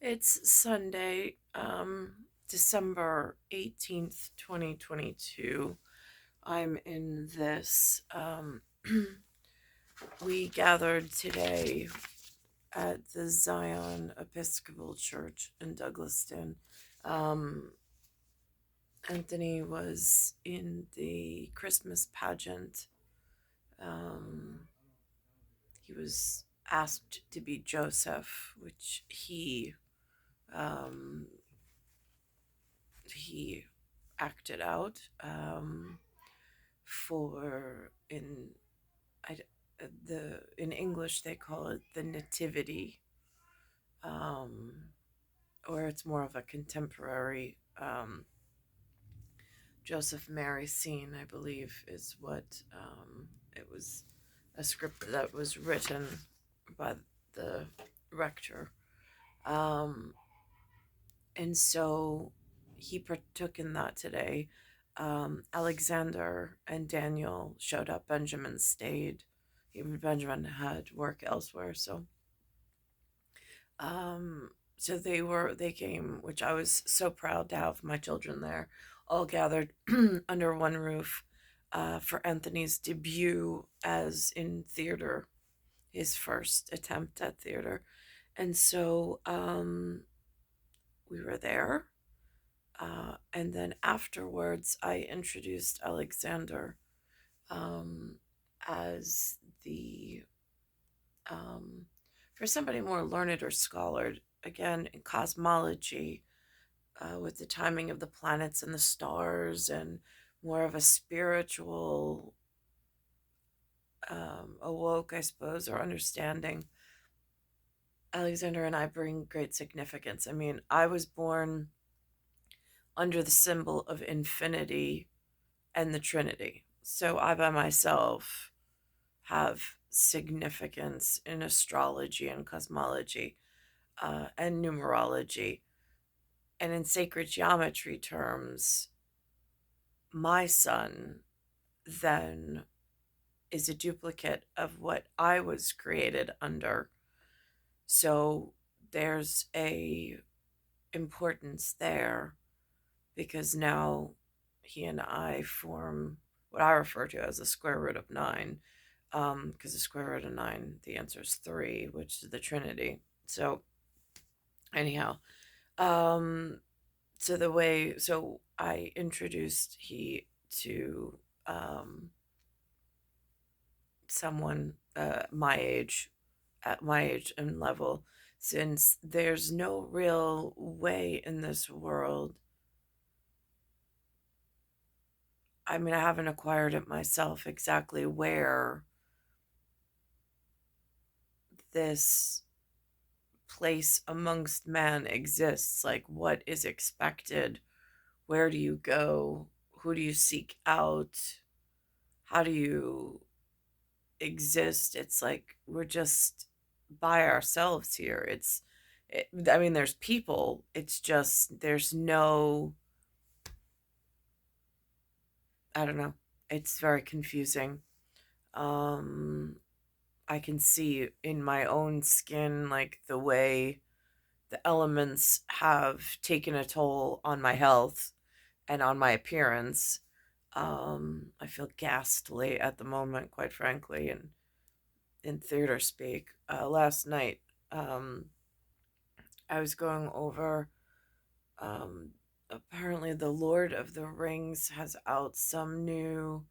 It's Sunday, December 18th, 2022. I'm in this. We gathered today at the Zion Episcopal Church in Douglaston. Um, Anthony was in the Christmas pageant. Um, he was asked to be Joseph, which um, he acted out for I, the in English they call it the nativity, um, or it's more of a contemporary Joseph Mary scene, I believe, is what it was, a script that was written by the rector. Um, and so he partook in that today. Alexander and Daniel showed up. Benjamin stayed. Benjamin had work elsewhere, so they came, which I was so proud to have my children there, all gathered under one roof for Anthony's debut as in theater, his first attempt at theater, and so we were there. And then afterwards, I introduced Alexander um, as the, for somebody more learned or scholared, again, in cosmology, with the timing of the planets and the stars, and more of a spiritual awoke, I suppose, or understanding. Alexander and I bring great significance. I mean, I was born under the symbol of infinity and the Trinity. So I by myself have significance in astrology and cosmology and numerology. And in sacred geometry terms, my son then is a duplicate of what I was created under. So there's a importance there because now he and I form what I refer to as the square root of nine, because the square root of nine, the answer is three, which is the Trinity. So anyhow, um, so I introduced he to someone at my age and level, since there's no real way in this world. I mean, I haven't acquired it myself exactly where this place amongst man exists. Like, what is expected? Where do you go? Who do you seek out? How do you exist? It's like we're just by ourselves here. I mean, there's people. It's just there's no. I don't know. It's very confusing. Um, I can see in my own skin, like the way the elements have taken a toll on my health and on my appearance. I feel ghastly at the moment, quite frankly, and in theater speak. Last night, um, I was going over. Um, Apparently, the Lord of the Rings has out some new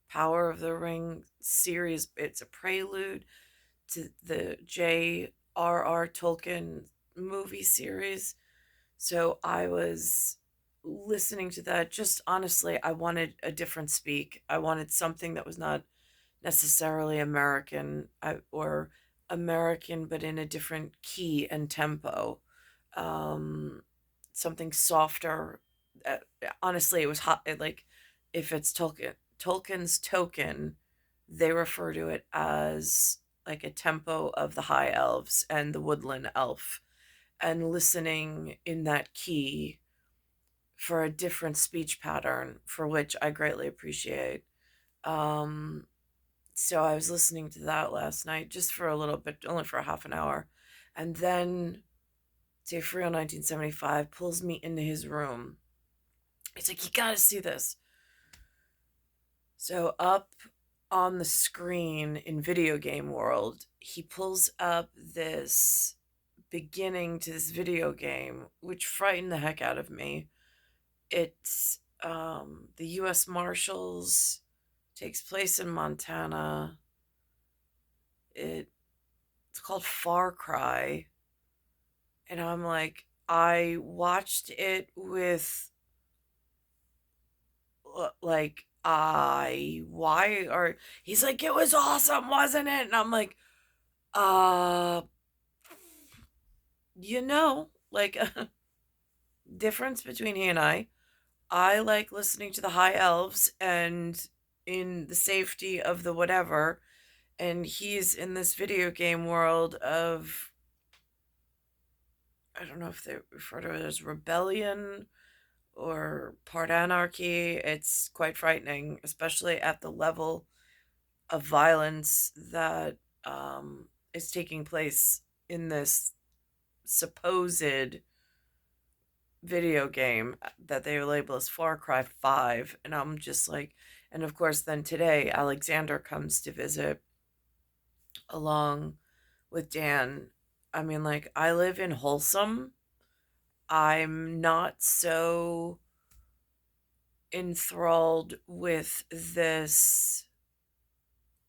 Power of the Ring series. It's a prelude to the J.R.R. Tolkien movie series. So I was listening to that. Just honestly, I wanted a different speak. I wanted something that was not necessarily American, or American, but in a different key and tempo. Um, Something softer. Uh, Honestly, it was hot. Like, if it's Tolkien's token, they refer to it as like a tempo of the high elves and the woodland elf, and listening in that key for a different speech pattern, for which I greatly appreciate. Um, so I was listening to that last night just for a little bit, only for a half an hour. And then Day Free on 1975 pulls me into his room. He's like, you gotta see this. So up on the screen in video game world, he pulls up this beginning to this video game, which frightened the heck out of me. It's the U.S. Marshals, takes place in Montana. It's called Far Cry, and I'm like, I watched it with like I why are he's like it was awesome, wasn't it? And I'm like, uh, like difference between he and I like listening to the high elves and in the safety of the whatever, and he's in this video game world of, I don't know if they refer to it as rebellion or part anarchy. It's quite frightening, especially at the level of violence that is taking place in this supposed video game that they label as Far Cry 5. And I'm just like, and of course, then today, Alexander comes to visit along with Dan. I mean, like, I live in Wholesome. I'm not so enthralled with this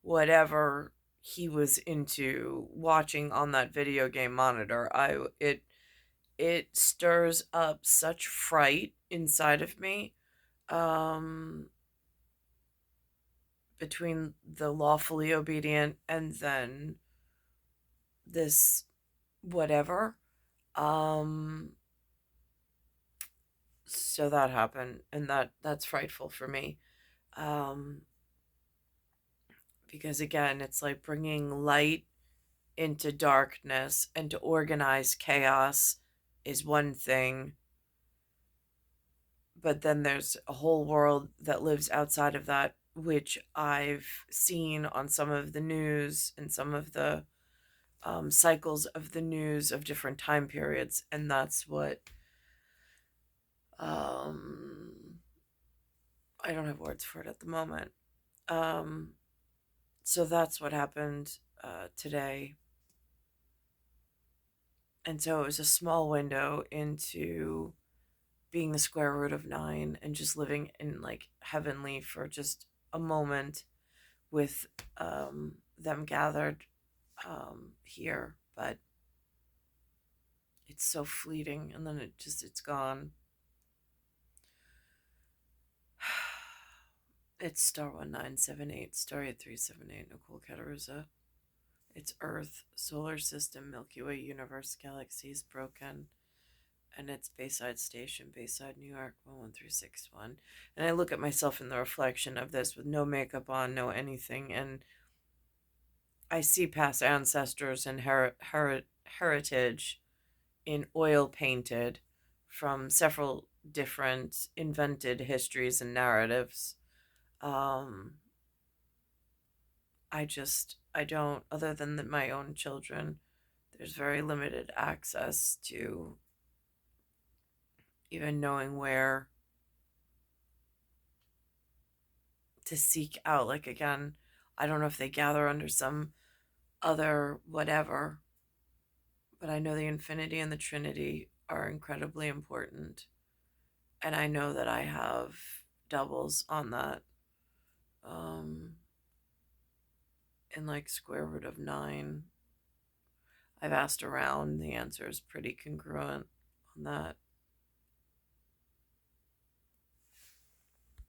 whatever he was into watching on that video game monitor. It stirs up such fright inside of me, um between the lawfully obedient and then this whatever. um so that happened, and that's frightful for me, um because again, it's like bringing light into darkness, and to organize chaos is one thing, but then there's a whole world that lives outside of that, which I've seen on some of the news and some of the cycles of the news of different time periods, and that's what um, I don't have words for it at the moment. Um, so that's what happened today, and so it was a small window into being the square root of nine and just living in like heavenly for just a moment with them gathered here, but it's so fleeting, and then it's gone. It's star 1978, star 8378, Nicole Cattaruzza. It's Earth, solar system, Milky Way, universe, galaxies, broken, and it's Bayside Station, Bayside, New York, 11361. And I look at myself in the reflection of this with no makeup on, no anything, and I see past ancestors and heritage in oil painted from several different invented histories and narratives. Um, I don't, other than my own children, there's very limited access to even knowing where to seek out. Like, again, I don't know if they gather under some other whatever, but I know the infinity and the Trinity are incredibly important. And I know that I have doubles on that. Um, in like square root of nine. I've asked around, the answer is pretty congruent on that.